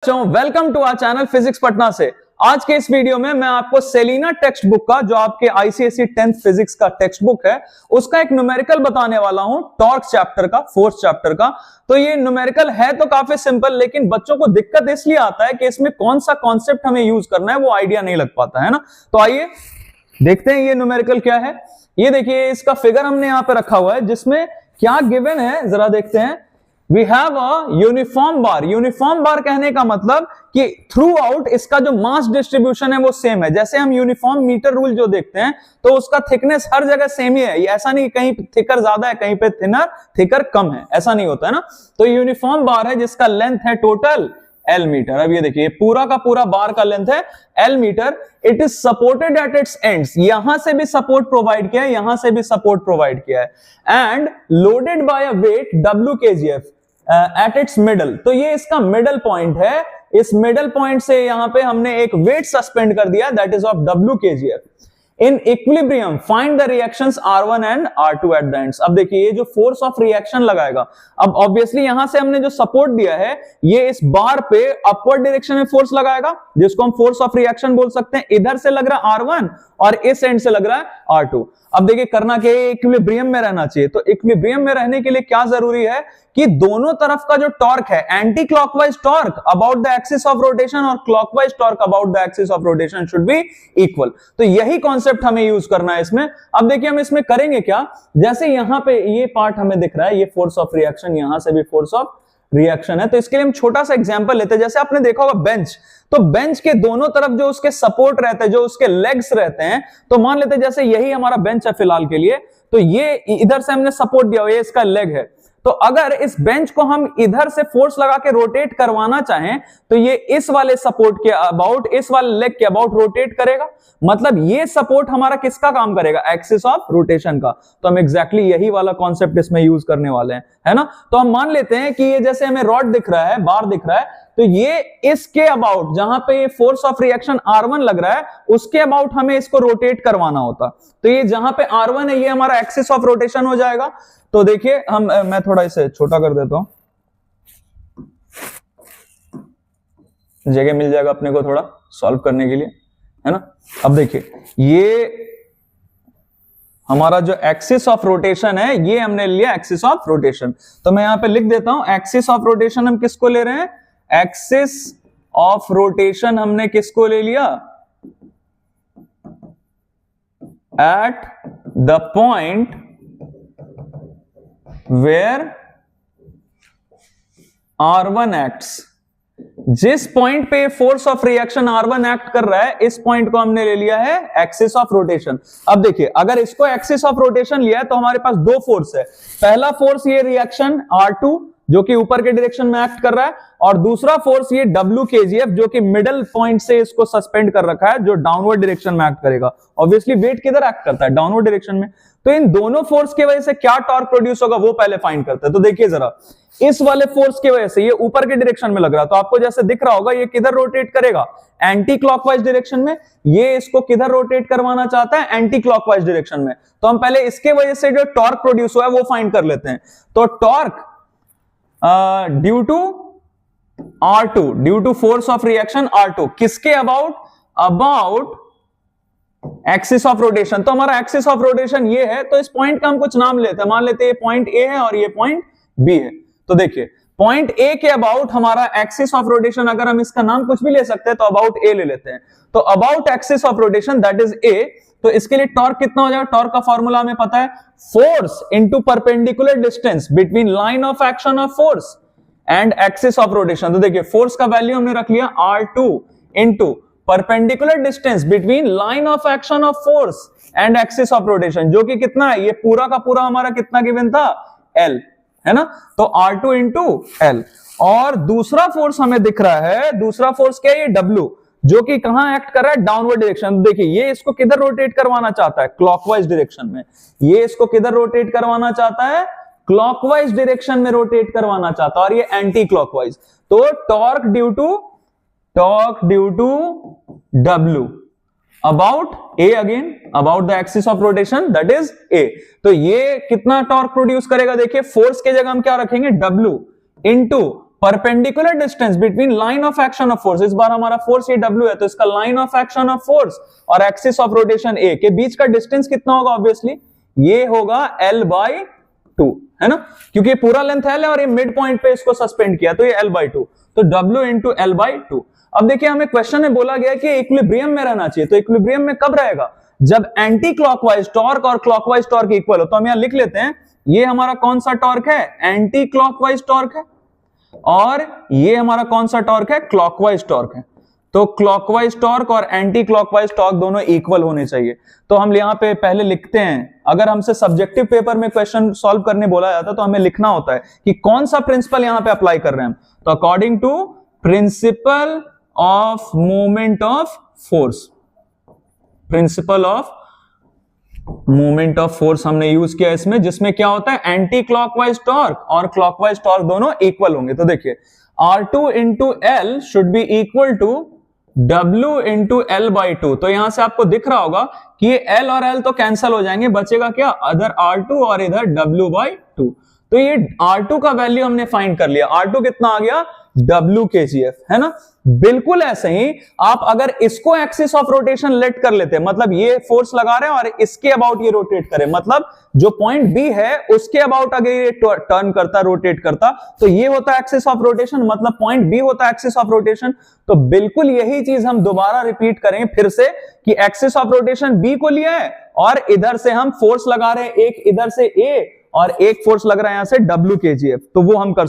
Welcome to our channel physics Patna से। आज के इस वीडियो में मैं आपको सेलिना टेक्स्ट बुक का, जो आपके आईसीएसई 10th फिजिक्स का टेक्स्ट बुक है, उसका एक न्यूमेरिकल बताने वाला हूं, टॉर्क चैप्टर का, फोर्थ चैप्टर का। तो ये न्यूमेरिकल है तो काफी सिंपल, लेकिन बच्चों को दिक्कत इसलिए आता है कि इसमें कौन सा कॉन्सेप्ट हमें यूज करना है वो आइडिया नहीं लग पाता है ना। तो आइए देखते हैं ये न्यूमेरिकल क्या है। ये देखिए, इसका फिगर हमने यहां पे रखा हुआ है, जिसमें क्या गिवन है जरा देखते हैं। We have a uniform bar। Uniform bar कहने का मतलब कि थ्रू आउट इसका जो मास डिस्ट्रीब्यूशन है वो सेम है। जैसे हम यूनिफॉर्म मीटर रूल जो देखते हैं तो उसका थिकनेस हर जगह सेम ही है। ये ऐसा नहीं कहीं थिकर ज्यादा है, कहीं पे थिकर कम है, ऐसा नहीं होता है ना। तो यूनिफॉर्म बार है जिसका लेंथ है टोटल L मीटर। अब ये देखिए, पूरा का पूरा बार का लेंथ है L metre. It is supported at its ends. यहां से भी सपोर्ट प्रोवाइड किया है, यहां से भी सपोर्ट प्रोवाइड किया है, and loaded by a weight W kgf at its middle. तो ये इसका मिडल पॉइंट है। इस मिडल पॉइंट से यहां पे हमने एक वेट सस्पेंड कर दिया, that is of W kgf। In equilibrium find the reactions R1 and R2 at the ends. अब देखिए, ये जो फोर्स ऑफ रिएक्शन लगाएगा, अब ऑब्वियसली यहां से हमने जो सपोर्ट दिया है, ये इस बार पे अपवर्ड डायरेक्शन में फोर्स लगाएगा, जिसको हम फोर्स ऑफ रिएक्शन बोल सकते हैं। इधर से लग रहा है R1 और इस एंड से लग रहा है R2। अब देखिए, करना क्या है, इक्विलिब्रियम में रहना चाहिए। तो इक्विलिब्रियम में रहने के लिए क्या जरूरी है कि दोनों तरफ का जो टॉर्क है, anticlockwise torque about the axis of rotation और clockwise torque about the axis of rotation should be equal. तो यही कॉन्सेप्ट हमें यूज करना है इसमें। अब देखिए, हम इसमें करेंगे क्या, जैसे यहां पे ये पार्ट हमें दिख रहा है, ये फोर्स ऑफ रिएक्शन, यहां से भी फोर्स ऑफ रिएक्शन है। तो इसके लिए हम छोटा सा एग्जांपल लेते हैं। जैसे आपने देखा होगा बेंच, तो बेंच के दोनों तरफ जो उसके सपोर्ट रहते हैं, जो उसके लेग्स रहते हैं, तो मान लेते हैं जैसे यही हमारा बेंच है फिलहाल के लिए, तो ये इधर से हमने सपोर्ट दिया हुआ है, ये इसका लेग है। तो अगर इस बेंच को हम इधर से फोर्स लगा के रोटेट करवाना चाहें, तो ये इस वाले सपोर्ट के अबाउट, इस वाले लेग के अबाउट रोटेट करेगा। मतलब ये सपोर्ट हमारा किसका काम करेगा, एक्सिस ऑफ रोटेशन का। तो हम एग्जैक्टली यही वाला कॉन्सेप्ट इसमें यूज करने वाले हैं, है ना। तो हम मान लेते हैं कि ये जैसे हमें रॉड दिख रहा है, बार दिख रहा है, तो ये इसके अबाउट, जहां पे फोर्स ऑफ रिएक्शन R1 लग रहा है, उसके अबाउट हमें इसको रोटेट करवाना होता। तो ये जहां पे R1 है, ये हमारा एक्सिस ऑफ रोटेशन हो जाएगा। तो देखिए, मैं थोड़ा इसे छोटा कर देता हूं, जगह मिल जाएगा अपने को थोड़ा सॉल्व करने के लिए, है ना। अब देखिए, ये हमारा जो एक्सिस ऑफ रोटेशन है, ये हमने लिया एक्सिस ऑफ रोटेशन। तो मैं यहां पे लिख देता हूं, एक्सिस ऑफ रोटेशन हम किसको ले रहे हैं, एक्सिस ऑफ रोटेशन हमने किसको ले लिया, at the point where R1 acts. जिस पॉइंट पे force of reaction R1 act कर रहा है, इस पॉइंट को हमने ले लिया है एक्सिस ऑफ रोटेशन। अब देखिए, अगर इसको एक्सिस ऑफ रोटेशन लिया है तो हमारे पास दो फोर्स है। पहला फोर्स ये रिएक्शन R2 जो कि ऊपर के डायरेक्शन में एक्ट कर रहा है, और दूसरा फोर्स ये W kgf जो कि मिडल पॉइंट से इसको सस्पेंड कर रखा है, जो डाउनवर्ड डायरेक्शन में एक्ट करेगा। ऑब्वियसली वेट किधर एक्ट करता है, डाउनवर्ड डायरेक्शन में। तो इन दोनों फोर्स की वजह से क्या टॉर्क प्रोड्यूस होगा वो पहले फाइंड करते हैं। तो देखिए जरा, इस वाले फोर्स की वजह से ये ऊपर के डायरेक्शन में लग रहा है, तो आपको जैसे दिख रहा होगा, ये किधर रोटेट करेगा, एंटी क्लॉकवाइज डायरेक्शन में। ये इसको किधर रोटेट करवाना चाहता है, एंटी क्लॉकवाइज डायरेक्शन में। तो हम पहले इसके वजह से जो टॉर्क प्रोड्यूस हुआ है वो फाइंड कर लेते हैं। तो torque due to R2, due to force of reaction R2, किसके about, about axis of rotation. तो हमारा एक्सिस ऑफ रोटेशन ये है। तो इस पॉइंट का हम कुछ नाम लेते हैं, मान लेते हैं ये पॉइंट A है और ये पॉइंट B है। तो देखिए, पॉइंट A के अबाउट हमारा एक्सिस ऑफ रोटेशन, अगर हम इसका नाम कुछ भी ले सकते हैं तो अबाउट A ले लेते हैं। तो about axis of rotation that is A। तो इसके लिए टॉर्क कितना हो जाएगा, टॉर्क का फॉर्मूला हमें पता है, force into perpendicular distance between line of action of force and axis of rotation. तो देखिए, फोर्स का वैल्यू हमने रख लिया R2 into perpendicular distance between line of action of force and axis of rotation, जो कि कितना है, ये पूरा का पूरा हमारा कितना गिवन था, L, है ना। तो R2 इंटू L। और दूसरा फोर्स हमें दिख रहा है, दूसरा फोर्स क्या है, ये W, जो कि कहां एक्ट कर रहा है, डाउनवर्ड डायरेक्शन। देखिए, ये इसको किधर रोटेट करवाना चाहता है, क्लॉकवाइज डायरेक्शन में। ये इसको किधर रोटेट करवाना चाहता है, क्लॉकवाइज डायरेक्शन में रोटेट करवाना चाहता है, और ये एंटी क्लॉकवाइज। तो torque due to W about A, again about the axis of rotation that is A। तो ये कितना टॉर्क प्रोड्यूस करेगा, देखिए, फोर्स के जगह हम क्या रखेंगे, W into perpendicular distance between line of action of force, इस बार हमारा फोर्स ये W है तो इसका line of action of force और एक्सिस ऑफ रोटेशन A के बीच का डिस्टेंस कितना होगा? ऑब्वियसली ये होगा L/2, है ना, क्योंकि पूरा लेंथ L है और ये मिड पॉइंट पे इसको सस्पेंड किया तो ये L/2, तो W इंटू L/2। अब देखिए हमें क्वेश्चन में बोला गया कि इक्विलिब्रियम में रहना चाहिए, तो इक्विलिब्रियम में कब रहेगा? जब एंटी क्लॉकवाइज टॉर्क और क्लॉकवाइज टॉर्क इक्वल हो। तो हम यहां लिख लेते हैं, ये हमारा कौन सा टॉर्क है? एंटी क्लॉकवाइज टॉर्क है, और ये हमारा कौन सा टॉर्क है? क्लॉकवाइज टॉर्क है। तो क्लॉकवाइज टॉर्क और एंटी क्लॉकवाइज टॉर्क दोनों इक्वल होने चाहिए। तो हम यहां पे पहले लिखते हैं, अगर हमसे सब्जेक्टिव पेपर में क्वेश्चन सॉल्व करने बोला जाता है तो हमें लिखना होता है कि कौन सा प्रिंसिपल यहां पे अप्लाई कर रहे हैं हम। तो according to principle of movement of force, principle of movement of force हमने यूज किया इसमें, जिसमें क्या होता है? एंटी क्लॉकवाइज टॉर्क और क्लॉकवाइज टॉर्क दोनों इक्वल होंगे। तो देखिए R2 into L should be equal to W into L/2। तो यहां से आपको दिख रहा होगा कि ये L और L तो कैंसिल हो जाएंगे, बचेगा क्या? इधर R2 और इधर W/2। तो ये R2 का वैल्यू हमने फाइंड कर लिया। R2 कितना आ गया? W kgf, है ना। बिल्कुल ऐसे ही आप अगर इसको एक्सिस ऑफ रोटेशन लेट कर लेते, मतलब ये फोर्स लगा रहे हैं और इसके अबाउट ये रोटेट करे, मतलब जो पॉइंट बी है उसके अबाउट अगर ये टर्न करता, रोटेट करता, तो ये होता है एक्सिस ऑफ रोटेशन, मतलब पॉइंट बी होता है एक्सिस ऑफ रोटेशन। तो बिल्कुल यही चीज हम दोबारा रिपीट करेंगे फिर से कि एक्सिस ऑफ रोटेशन बी को लिया है और इधर से हम फोर्स लगा रहे हैं, एक इधर से ए और एक फोर्स लग रहा है यहां से W kgf, तो वो हम कर